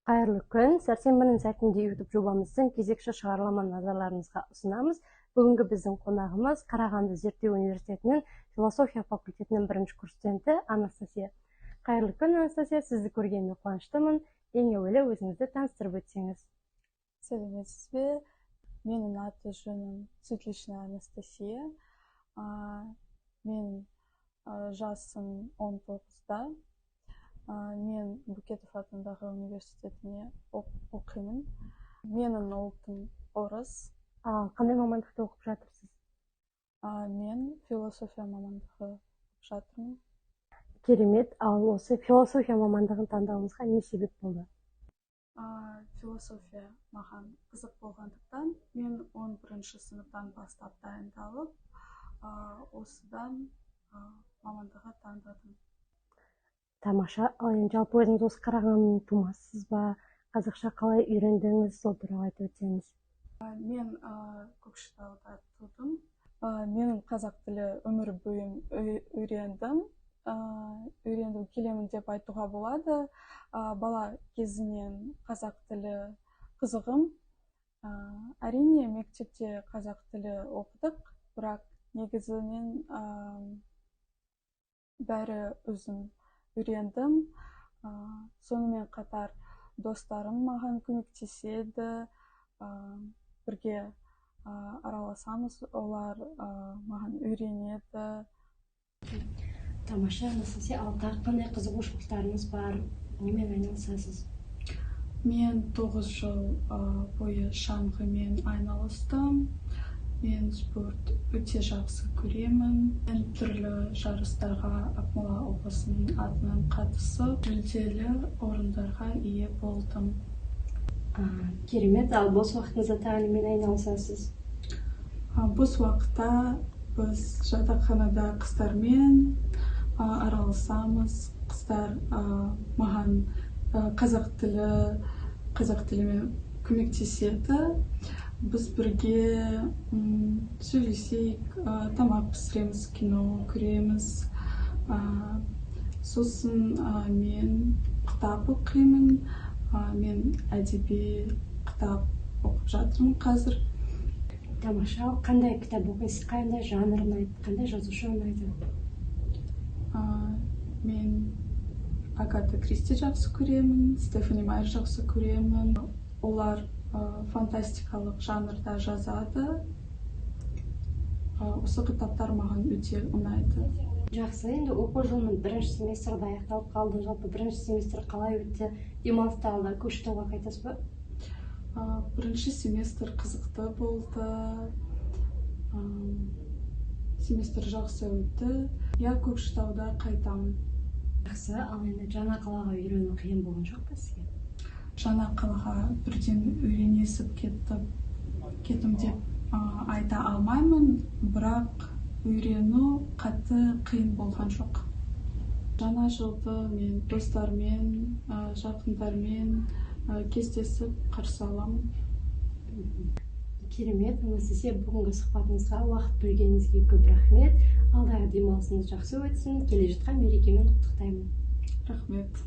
Қайырлы күн. Сәрсенбінің сәтінде YouTube жобамыздың кезекші шығарылымын назарларыңызға ұсынамыз. Бүгінгі біздің қонағымыз Қарағанды зерттеу университетінің философия факультетінің бірінші курс студенті Анастасия. Қайырлы күн, Анастасия. Сізді көргеніме қуаныштымын. Ең әуелі өзіңізді таныстырып өтсеңіз. Сәлеметсіз бе? Менің аты жөнім Светличная Анастасия. Мен жасым 19-да. Мен Букетов атындағы университетіне оқимын. Менің ұлтым орыс. Қандай мамандықты оқып жатырсыз? Мен философия мамандығы оқып жатырмын. Керемет. Ал осы философия мамандығын таңдауыңызға не себеп болды? Философия маған қызық болғандықтан, мен 11-ші сыныптан бастап дайындалып, осыдан мамандығы таңдадым. Тамаша. Ал енді жалпы өзіңіз осы Қарағандының тумасысыз ба? Қазақша қалай үйрендіңіз, сол туралы айтып өтсеңіз. Мен Көкшетауда тудым. Менің қазақ тілі өмір бойым үйрендім келемін деп айтуға болады. Бала кезінен қазақ тілі қызығым. Әрине, мектепте қазақ тілі оқыдық, бірақ негізінен бәрі өзім үйрендім. Сонымен қатар достарым маған көмектеседі, бірге араласамыз, олар маған үйренеді. Тамаша. Анастасия, ал тағы қандай қызығушылықтарыңыз бар? Немен айналысасыз? Мен 9 жыл бойы шаңғымен айналыстым. Мен спорт өте жақсы көремін. Мен түрлі жарыстарға Ақмола облысының атынан қатысып, жүлделі орындарға ие болдым. Керемет. Ал бос уақытыңызда тағы немен айналысасыз? Бос уақытта біз жатақханада қыздармен араласамыз. Қыздар маған қазақ тілімен көмектеседі. Біз бірге сөйлесейік, тамақ пісіреміз, кино көреміз. Сосын мен кітап оқимын. Мен әдеби кітап оқып жатырмын қазір. Тамаша. Қандай кітап оқисыз? Қандай жанр ұнайды? Қандай жазушы ұнайды? Мен Агата Кристи жақсы көремін, Стефани Майер жақсы көремін. Олар фантастикалық жанрда жазады. Осы кітаптар маған өте ұнайды. Жақсы. Енді оқу жылының бірінші семестрі аяқталып қалды. Жалпы бірінші семестр қалай өтті? Демалысты алда Көкшетауға қайтасыз ба? Бірінші семестр қызықты болды. Семестр жақсы өтті. Я Көкшетауда қайтамын. Жақсы. Ал енді жаңа қалаға үйрену қиын болған жоқ па сізге? Жаңа қалаға бірден үйренесіп кеттім деп айта алмаймын, бірақ үйрену қатты қиын болған жоқ. Жаңа жылды мен достармен, жақындармен кездесіп қарсы аламын. Керемет. Анастасия, бүгінгі сұхбатыңызға уақыт бөлгеніңізге көп рахмет. Алдағы демалысыңыз жақсы өтсін. Келе жатқан мерекемен құттықтаймын. Рахмет.